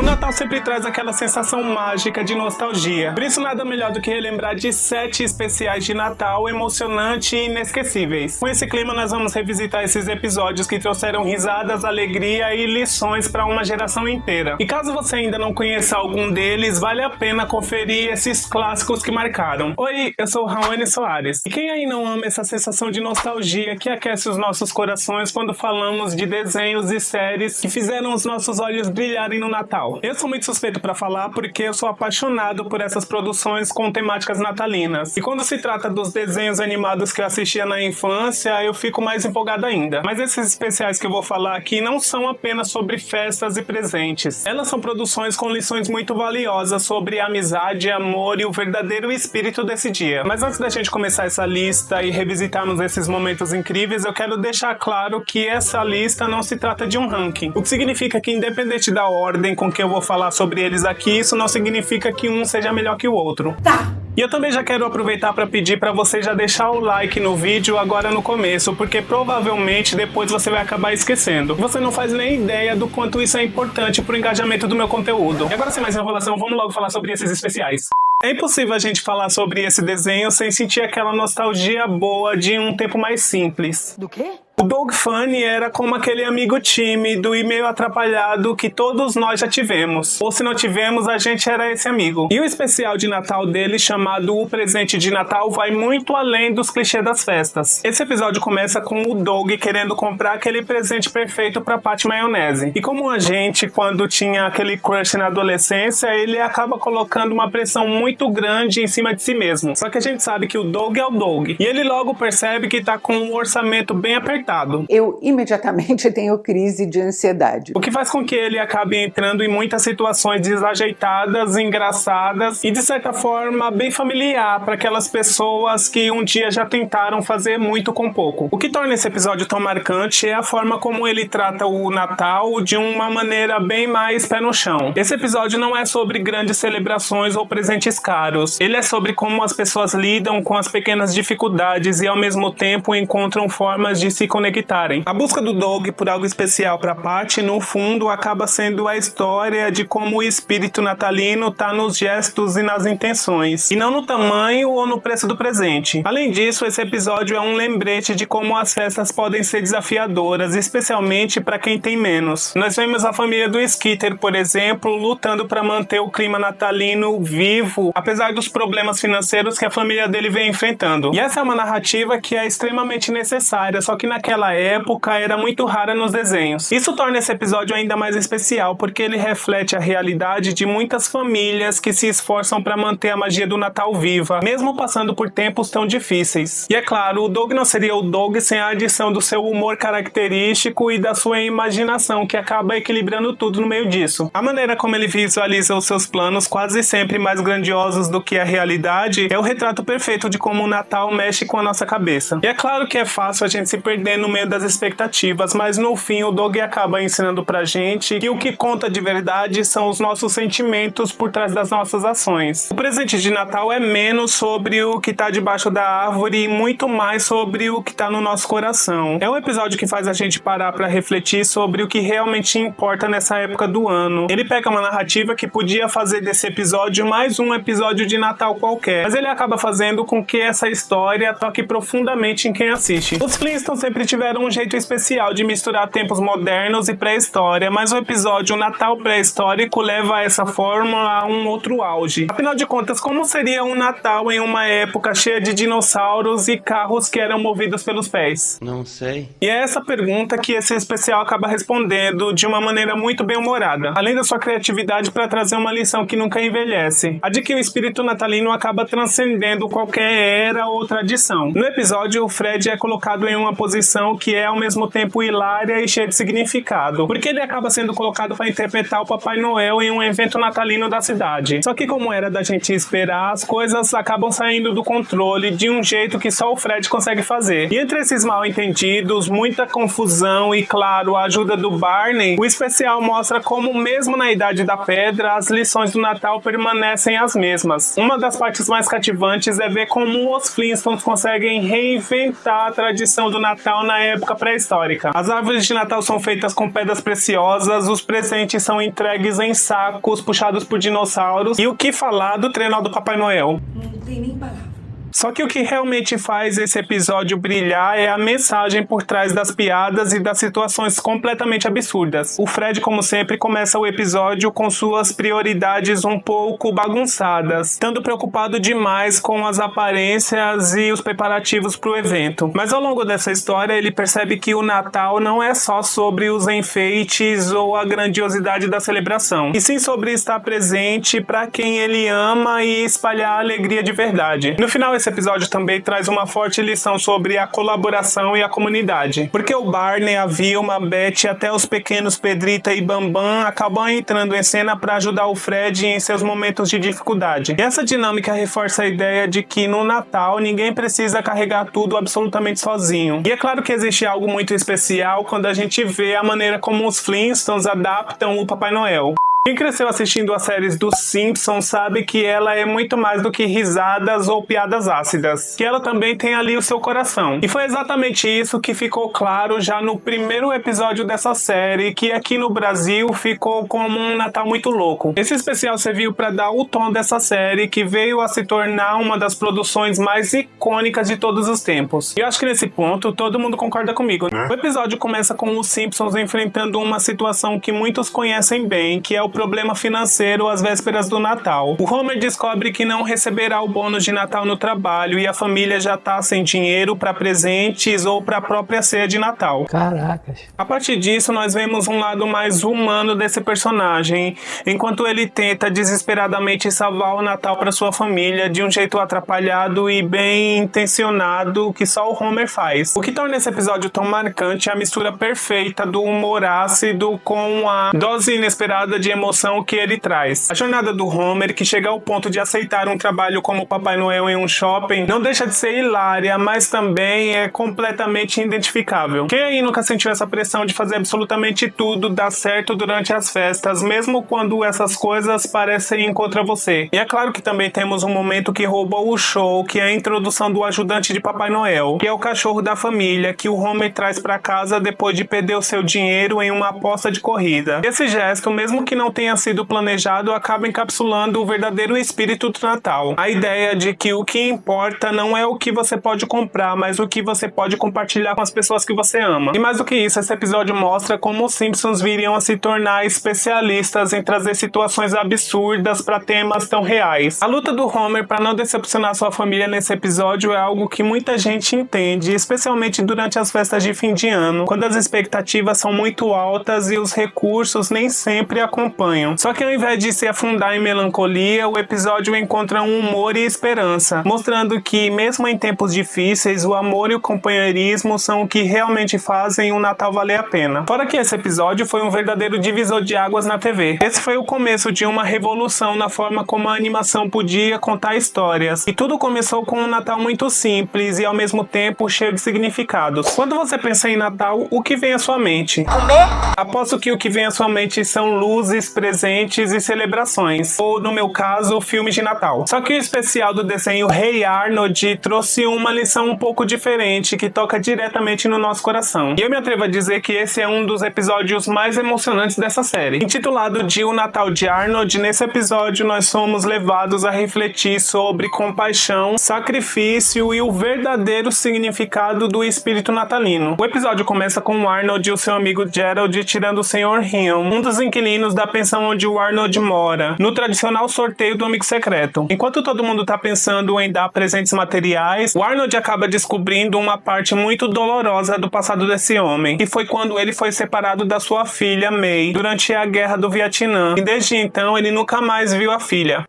Natal sempre traz aquela sensação mágica de nostalgia. Por isso, nada melhor do que relembrar de 7 especiais de Natal emocionantes e inesquecíveis. Com esse clima, nós vamos revisitar esses episódios que trouxeram risadas, alegria e lições para uma geração inteira. E caso você ainda não conheça algum deles, vale a pena conferir esses clássicos que marcaram. Oi, eu sou o Raoni Soares. E quem aí não ama essa sensação de nostalgia que aquece os nossos corações quando falamos de desenhos e séries que fizeram os nossos olhos brilharem no Natal? Eu sou muito suspeito para falar porque eu sou apaixonado por essas produções com temáticas natalinas. E quando se trata dos desenhos animados que eu assistia na infância, eu fico mais empolgado ainda. Mas esses especiais que eu vou falar aqui não são apenas sobre festas e presentes. Elas são produções com lições muito valiosas sobre amizade, amor e o verdadeiro espírito desse dia. Mas antes da gente começar essa lista e revisitarmos esses momentos incríveis, eu quero deixar claro que essa lista não se trata de um ranking. O que significa que, independente da ordem com que eu vou falar sobre eles aqui, isso não significa que um seja melhor que o outro. Tá! E eu também já quero aproveitar para pedir para você já deixar o like no vídeo agora no começo, porque provavelmente depois você vai acabar esquecendo. Você não faz nem ideia do quanto isso é importante pro engajamento do meu conteúdo. E agora, sem mais enrolação, vamos logo falar sobre esses especiais. É impossível a gente falar sobre esse desenho sem sentir aquela nostalgia boa de um tempo mais simples. Do quê? O Doug Funny era como aquele amigo tímido e meio atrapalhado que todos nós já tivemos. Ou se não tivemos, a gente era esse amigo. E o especial de Natal dele, chamado O Presente de Natal, vai muito além dos clichês das festas. Esse episódio começa com o Doug querendo comprar aquele presente perfeito pra Patty Maionese. E como a gente, quando tinha aquele crush na adolescência, ele acaba colocando uma pressão muito grande em cima de si mesmo. Só que a gente sabe que o Doug é o Doug. E ele logo percebe que tá com um orçamento bem apertado. Eu imediatamente tenho crise de ansiedade. O que faz com que ele acabe entrando em muitas situações desajeitadas, engraçadas e, de certa forma, bem familiar para aquelas pessoas que um dia já tentaram fazer muito com pouco. O que torna esse episódio tão marcante é a forma como ele trata o Natal de uma maneira bem mais pé no chão. Esse episódio não é sobre grandes celebrações ou presentes caros. Ele é sobre como as pessoas lidam com as pequenas dificuldades e, ao mesmo tempo, encontram formas de se conectarem. A busca do Doug por algo especial para Patty, no fundo, acaba sendo a história de como o espírito natalino tá nos gestos e nas intenções, e não no tamanho ou no preço do presente. Além disso, esse episódio é um lembrete de como as festas podem ser desafiadoras, especialmente para quem tem menos. Nós vemos a família do Skeeter, por exemplo, lutando para manter o clima natalino vivo, apesar dos problemas financeiros que a família dele vem enfrentando. E essa é uma narrativa que é extremamente necessária, só que naquela época era muito rara nos desenhos. Isso torna esse episódio ainda mais especial, porque ele reflete a realidade de muitas famílias que se esforçam para manter a magia do Natal viva, mesmo passando por tempos tão difíceis. E é claro, o Doug não seria o Doug sem a adição do seu humor característico e da sua imaginação, que acaba equilibrando tudo no meio disso. A maneira como ele visualiza os seus planos, quase sempre mais grandiosos do que a realidade, é o retrato perfeito de como o Natal mexe com a nossa cabeça. E é claro que é fácil a gente se perder no meio das expectativas, mas no fim o Doug acaba ensinando pra gente que o que conta de verdade são os nossos sentimentos por trás das nossas ações. O presente de Natal é menos sobre o que tá debaixo da árvore e muito mais sobre o que tá no nosso coração. É um episódio que faz a gente parar pra refletir sobre o que realmente importa nessa época do ano. Ele pega uma narrativa que podia fazer desse episódio mais um episódio de Natal qualquer, mas ele acaba fazendo com que essa história toque profundamente em quem assiste. Os Flintstones sempre tiveram um jeito especial de misturar tempos modernos e pré-história, mas o episódio Natal pré-histórico leva essa fórmula a um outro auge. Afinal de contas, como seria um Natal em uma época cheia de dinossauros e carros que eram movidos pelos pés? Não sei. E é essa pergunta que esse especial acaba respondendo de uma maneira muito bem-humorada, além da sua criatividade para trazer uma lição que nunca envelhece, a de que o espírito natalino acaba transcendendo qualquer era ou tradição. No episódio, o Fred é colocado em uma posição que é ao mesmo tempo hilária e cheia de significado, porque ele acaba sendo colocado para interpretar o Papai Noel em um evento natalino da cidade. Só que, como era da gente esperar, as coisas acabam saindo do controle de um jeito que só o Fred consegue fazer. E entre esses mal-entendidos, muita confusão e, claro, a ajuda do Barney, o especial mostra como, mesmo na Idade da Pedra, as lições do Natal permanecem as mesmas. Uma das partes mais cativantes é ver como os Flintstones conseguem reinventar a tradição do Natal Natal na época pré-histórica. As árvores de Natal são feitas com pedras preciosas, os presentes são entregues em sacos puxados por dinossauros, e o que falar do trenó do Papai Noel? Não tem nem palavra. Só que o que realmente faz esse episódio brilhar é a mensagem por trás das piadas e das situações completamente absurdas. O Fred, como sempre, começa o episódio com suas prioridades um pouco bagunçadas, estando preocupado demais com as aparências e os preparativos para o evento. Mas ao longo dessa história, ele percebe que o Natal não é só sobre os enfeites ou a grandiosidade da celebração, e sim sobre estar presente para quem ele ama e espalhar a alegria de verdade. No final, esse episódio também traz uma forte lição sobre a colaboração e a comunidade, porque o Barney, a Vilma, a Beth e até os pequenos Pedrita e Bambam acabam entrando em cena para ajudar o Fred em seus momentos de dificuldade. E essa dinâmica reforça a ideia de que no Natal ninguém precisa carregar tudo absolutamente sozinho. E é claro que existe algo muito especial quando a gente vê a maneira como os Flintstones adaptam o Papai Noel. Quem cresceu assistindo as séries dos Simpsons sabe que ela é muito mais do que risadas ou piadas ácidas, que ela também tem ali o seu coração. E foi exatamente isso que ficou claro já no primeiro episódio dessa série, que aqui no Brasil ficou como um Natal muito louco. Esse especial serviu para dar o tom dessa série, que veio a se tornar uma das produções mais icônicas de todos os tempos. E eu acho que nesse ponto todo mundo concorda comigo, né? O episódio começa com os Simpsons enfrentando uma situação que muitos conhecem bem, que é o problema financeiro às vésperas do Natal. O Homer descobre que não receberá o bônus de Natal no trabalho e a família já tá sem dinheiro para presentes ou para a própria ceia de Natal. Caracas. A partir disso, nós vemos um lado mais humano desse personagem, enquanto ele tenta desesperadamente salvar o Natal para sua família de um jeito atrapalhado e bem intencionado que só o Homer faz. O que torna esse episódio tão marcante é a mistura perfeita do humor ácido com a dose inesperada de emoção que ele traz. A jornada do Homer, que chega ao ponto de aceitar um trabalho como Papai Noel em um shopping, não deixa de ser hilária, mas também é completamente identificável. Quem aí nunca sentiu essa pressão de fazer absolutamente tudo dar certo durante as festas, mesmo quando essas coisas parecem contra você? E é claro que também temos um momento que roubou o show, que é a introdução do ajudante de Papai Noel, que é o cachorro da família, que o Homer traz para casa depois de perder o seu dinheiro em uma aposta de corrida. Esse gesto, mesmo que não tenha sido planejado, acaba encapsulando o verdadeiro espírito do Natal. A ideia de que o que importa não é o que você pode comprar, mas o que você pode compartilhar com as pessoas que você ama. E mais do que isso, esse episódio mostra como os Simpsons viriam a se tornar especialistas em trazer situações absurdas para temas tão reais. A luta do Homer para não decepcionar sua família nesse episódio é algo que muita gente entende, especialmente durante as festas de fim de ano, quando as expectativas são muito altas e os recursos nem sempre acompanham. Só que ao invés de se afundar em melancolia, o episódio encontra um humor e esperança, mostrando que mesmo em tempos difíceis, o amor e o companheirismo são o que realmente fazem o Natal valer a pena. Fora que esse episódio foi um verdadeiro divisor de águas na TV. Esse foi o começo de uma revolução na forma como a animação podia contar histórias. E tudo começou com um Natal muito simples e ao mesmo tempo cheio de significados. Quando você pensa em Natal, o que vem à sua mente? Comer? Aposto que o que vem à sua mente são luzes, presentes e celebrações, ou no meu caso, filmes de Natal. Só que o especial do desenho Hey Arnold trouxe uma lição um pouco diferente que toca diretamente no nosso coração. E eu me atrevo a dizer que esse é um dos episódios mais emocionantes dessa série. Intitulado de O Natal de Arnold, nesse episódio nós somos levados a refletir sobre compaixão, sacrifício e o verdadeiro significado do espírito natalino. O episódio começa com o Arnold e o seu amigo Gerald tirando o Sr. Hill, um dos inquilinos da pensão onde o Arnold mora, no tradicional sorteio do amigo secreto. Enquanto todo mundo tá pensando em dar presentes materiais, o Arnold acaba descobrindo uma parte muito dolorosa do passado desse homem, que foi quando ele foi separado da sua filha, May, durante a Guerra do Vietnã, e desde então ele nunca mais viu a filha.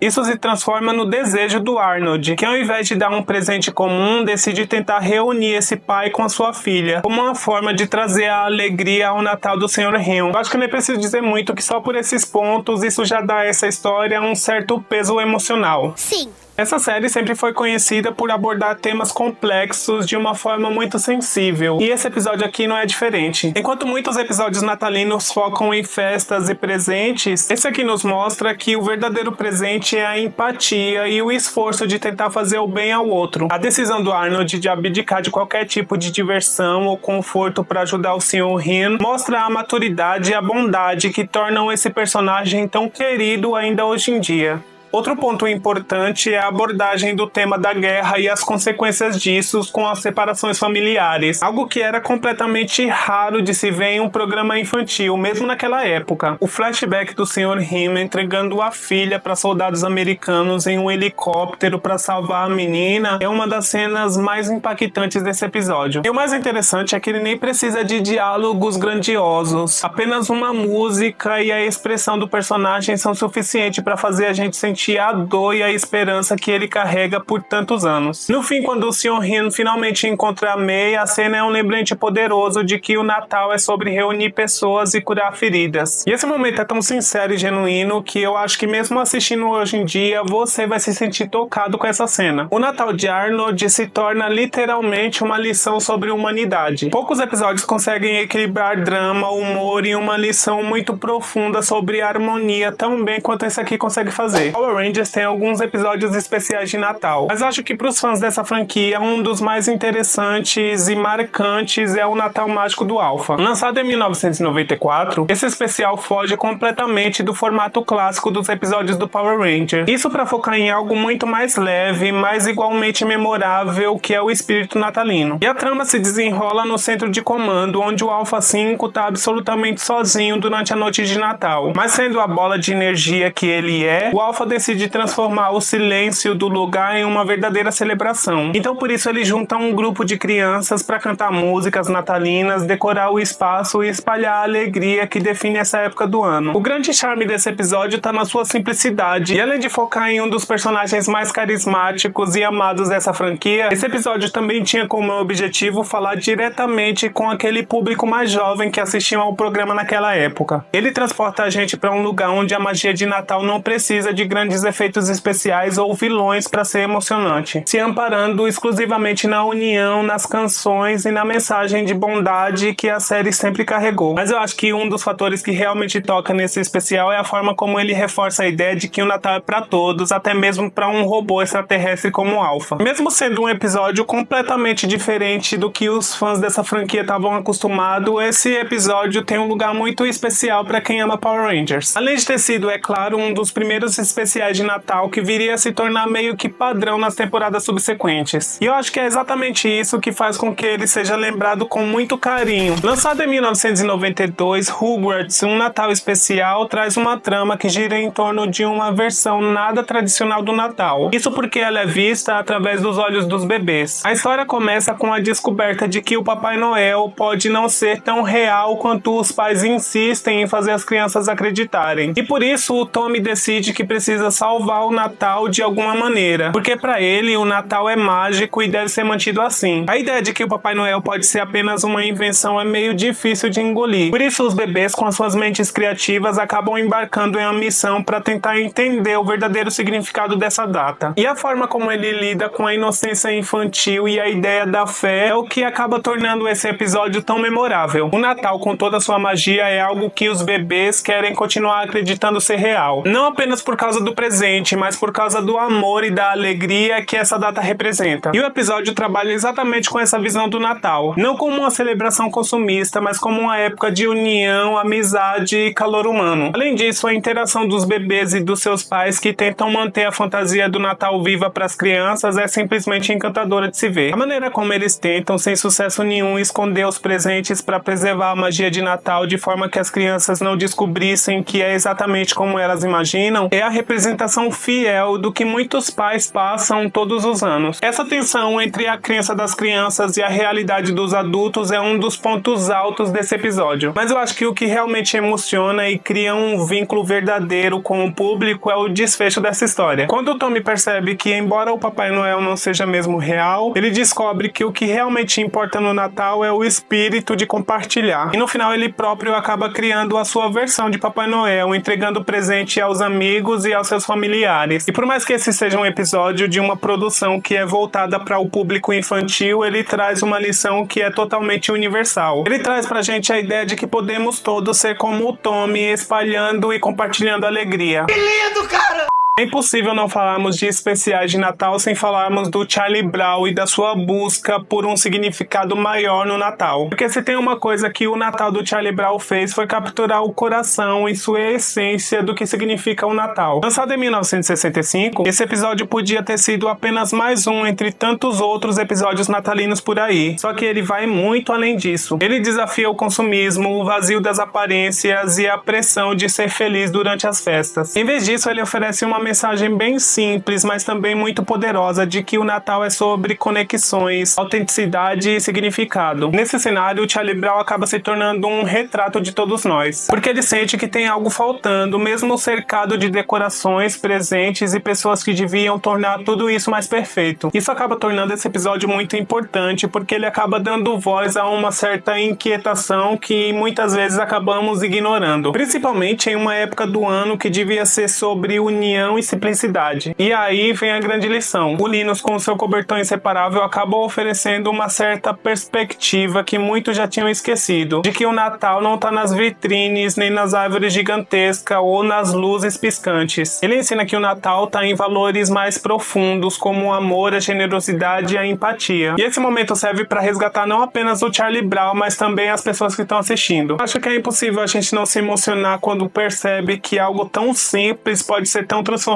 Isso se transforma no desejo do Arnold, que ao invés de dar um presente comum, decide tentar reunir esse pai com a sua filha, como uma forma de trazer a alegria ao Natal do Sr. Hill. Eu acho que nem preciso dizer muito que só por esses pontos isso já dá a essa história um certo peso emocional. Sim, Essa série sempre foi conhecida por abordar temas complexos de uma forma muito sensível, e esse episódio aqui não é diferente. Enquanto muitos episódios natalinos focam em festas e presentes, esse aqui nos mostra que o verdadeiro presente é a empatia e o esforço de tentar fazer o bem ao outro. A decisão do Arnold de abdicar de qualquer tipo de diversão ou conforto para ajudar o Sr. Hyun mostra a maturidade e a bondade que tornam esse personagem tão querido ainda hoje em dia. Outro ponto importante é a abordagem do tema da guerra e as consequências disso com as separações familiares, algo que era completamente raro de se ver em um programa infantil, mesmo naquela época. O flashback do Sr. Hyun entregando a filha para soldados americanos em um helicóptero para salvar a menina é uma das cenas mais impactantes desse episódio. E o mais interessante é que ele nem precisa de diálogos grandiosos, apenas uma música e a expressão do personagem são suficientes para fazer a gente sentir a dor e a esperança que ele carrega por tantos anos. No fim, quando o Sr. Hyun finalmente encontra a May, a cena é um lembrete poderoso de que o Natal é sobre reunir pessoas e curar feridas. E esse momento é tão sincero e genuíno que eu acho que mesmo assistindo hoje em dia, você vai se sentir tocado com essa cena. O Natal de Arnold se torna literalmente uma lição sobre humanidade. Poucos episódios conseguem equilibrar drama, humor e uma lição muito profunda sobre harmonia tão bem quanto esse aqui consegue fazer. Power Rangers tem alguns episódios especiais de Natal, mas acho que para os fãs dessa franquia, um dos mais interessantes e marcantes é o Natal Mágico do Alpha. Lançado em 1994, esse especial foge completamente do formato clássico dos episódios do Power Ranger. Isso para focar em algo muito mais leve, mas igualmente memorável, que é o espírito natalino. E a trama se desenrola no centro de comando, onde o Alpha 5 está absolutamente sozinho durante a noite de Natal. Mas sendo a bola de energia que ele é, o Alpha decide transformar o silêncio do lugar em uma verdadeira celebração. Então por isso ele junta um grupo de crianças para cantar músicas natalinas, decorar o espaço e espalhar a alegria que define essa época do ano. O grande charme desse episódio está na sua simplicidade, e além de focar em um dos personagens mais carismáticos e amados dessa franquia, esse episódio também tinha como objetivo falar diretamente com aquele público mais jovem que assistia ao programa naquela época. Ele transporta a gente para um lugar onde a magia de Natal não precisa de grandes efeitos especiais ou vilões para ser emocionante, se amparando exclusivamente na união, nas canções e na mensagem de bondade que a série sempre carregou. Mas eu acho que um dos fatores que realmente toca nesse especial é a forma como ele reforça a ideia de que o Natal é para todos, até mesmo para um robô extraterrestre como o Alpha. Mesmo sendo um episódio completamente diferente do que os fãs dessa franquia estavam acostumados, esse episódio tem um lugar muito especial para quem ama Power Rangers. Além de ter sido, é claro, um dos primeiros especiais de Natal que viria a se tornar meio que padrão nas temporadas subsequentes. E eu acho que é exatamente isso que faz com que ele seja lembrado com muito carinho. Lançado em 1992, Hogwarts, um Natal especial, traz uma trama que gira em torno de uma versão nada tradicional do Natal. Isso porque ela é vista através dos olhos dos bebês. A história começa com a descoberta de que o Papai Noel pode não ser tão real quanto os pais insistem em fazer as crianças acreditarem. E por isso o Tommy decide que precisa salvar o Natal de alguma maneira, porque para ele o Natal é mágico e deve ser mantido assim. A ideia de que o Papai Noel pode ser apenas uma invenção é meio difícil de engolir. Por isso os bebês com as suas mentes criativas acabam embarcando em uma missão para tentar entender o verdadeiro significado dessa data. E a forma como ele lida com a inocência infantil e a ideia da fé é o que acaba tornando esse episódio tão memorável. O Natal com toda a sua magia é algo que os bebês querem continuar acreditando ser real. Não apenas por causa do presente, mas por causa do amor e da alegria que essa data representa. E o episódio trabalha exatamente com essa visão do Natal. Não como uma celebração consumista, mas como uma época de união, amizade e calor humano. Além disso, a interação dos bebês e dos seus pais que tentam manter a fantasia do Natal viva para as crianças é simplesmente encantadora de se ver. A maneira como eles tentam, sem sucesso nenhum, esconder os presentes para preservar a magia de Natal de forma que as crianças não descobrissem que é exatamente como elas imaginam, é a representação fiel do que muitos pais passam todos os anos. Essa tensão entre a crença das crianças e a realidade dos adultos é um dos pontos altos desse episódio. Mas eu acho que o que realmente emociona e cria um vínculo verdadeiro com o público é o desfecho dessa história. Quando o Tommy percebe que, embora o Papai Noel não seja mesmo real, ele descobre que o que realmente importa no Natal é o espírito de compartilhar. E no final ele próprio acaba criando a sua versão de Papai Noel, entregando presente aos amigos e aos seus familiares. E por mais que esse seja um episódio de uma produção que é voltada para o público infantil, ele traz uma lição que é totalmente universal. Ele traz pra gente a ideia de que podemos todos ser como o Tommy, espalhando e compartilhando alegria. Que lindo, cara! É impossível não falarmos de especiais de Natal sem falarmos do Charlie Brown e da sua busca por um significado maior no Natal. Porque se tem uma coisa que o Natal do Charlie Brown fez foi capturar o coração e sua essência do que significa o Natal. Lançado em 1965, esse episódio podia ter sido apenas mais um entre tantos outros episódios natalinos por aí. Só que ele vai muito além disso. Ele desafia o consumismo, o vazio das aparências e a pressão de ser feliz durante as festas. Em vez disso, ele oferece uma mensagem bem simples, mas também muito poderosa de que o Natal é sobre conexões, autenticidade e significado. Nesse cenário, o Charlie Brown acaba se tornando um retrato de todos nós, porque ele sente que tem algo faltando, mesmo cercado de decorações, presentes e pessoas que deviam tornar tudo isso mais perfeito. Isso acaba tornando esse episódio muito importante, porque ele acaba dando voz a uma certa inquietação que muitas vezes acabamos ignorando, principalmente em uma época do ano que devia ser sobre união e simplicidade. E aí vem a grande lição. O Linus, com seu cobertor inseparável, acabou oferecendo uma certa perspectiva que muitos já tinham esquecido, de que o Natal não tá nas vitrines, nem nas árvores gigantescas ou nas luzes piscantes. Ele ensina que o Natal tá em valores mais profundos, como o amor, a generosidade e a empatia. E esse momento serve para resgatar não apenas o Charlie Brown, mas também as pessoas que estão assistindo. Acho que é impossível a gente não se emocionar quando percebe que algo tão simples pode ser tão transformador.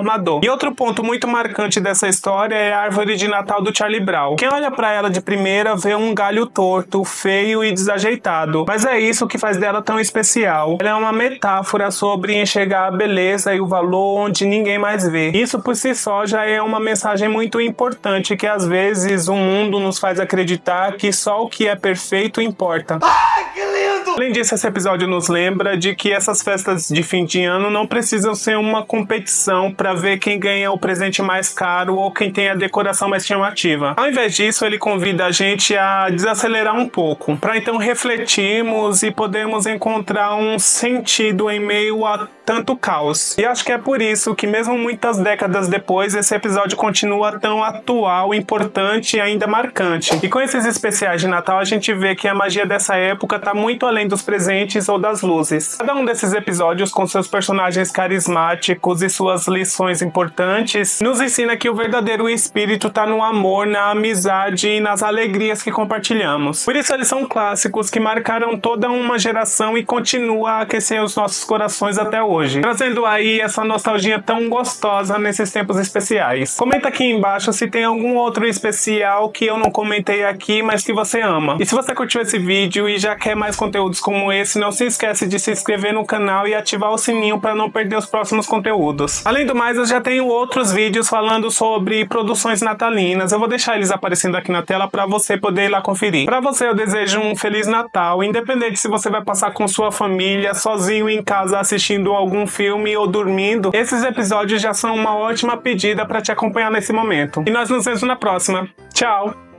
E outro ponto muito marcante dessa história é a árvore de Natal do Charlie Brown. Quem olha pra ela de primeira vê um galho torto, feio e desajeitado, mas é isso que faz dela tão especial. Ela é uma metáfora sobre enxergar a beleza e o valor onde ninguém mais vê. Isso por si só já é uma mensagem muito importante, que às vezes o mundo nos faz acreditar que só o que é perfeito importa. Ai, que lindo! Além disso, esse episódio nos lembra de que essas festas de fim de ano não precisam ser uma competição para ver quem ganha o presente mais caro ou quem tem a decoração mais chamativa. Ao invés disso, ele convida a gente a desacelerar um pouco, para então refletirmos e podermos encontrar um sentido em meio a tanto caos. E acho que é por isso que mesmo muitas décadas depois, esse episódio continua tão atual, importante e ainda marcante. E com esses especiais de Natal, a gente vê que a magia dessa época tá muito além dos presentes ou das luzes. Cada um desses episódios, com seus personagens carismáticos e suas lições importantes, nos ensina que o verdadeiro espírito tá no amor, na amizade e nas alegrias que compartilhamos. Por isso eles são clássicos que marcaram toda uma geração e continuam a aquecer os nossos corações até hoje, trazendo aí essa nostalgia tão gostosa nesses tempos especiais. Comenta aqui embaixo se tem algum outro especial que eu não comentei aqui, mas que você ama. E se você curtiu esse vídeo e já quer mais conteúdos como esse, não se esquece de se inscrever no canal e ativar o sininho para não perder os próximos conteúdos. Além do mais, eu já tenho outros vídeos falando sobre produções natalinas. Eu vou deixar eles aparecendo aqui na tela para você poder ir lá conferir. Para você, eu desejo um Feliz Natal, independente se você vai passar com sua família, sozinho em casa assistindo algum filme ou dormindo. Esses episódios já são uma ótima pedida para te acompanhar nesse momento. E nós nos vemos na próxima. Tchau!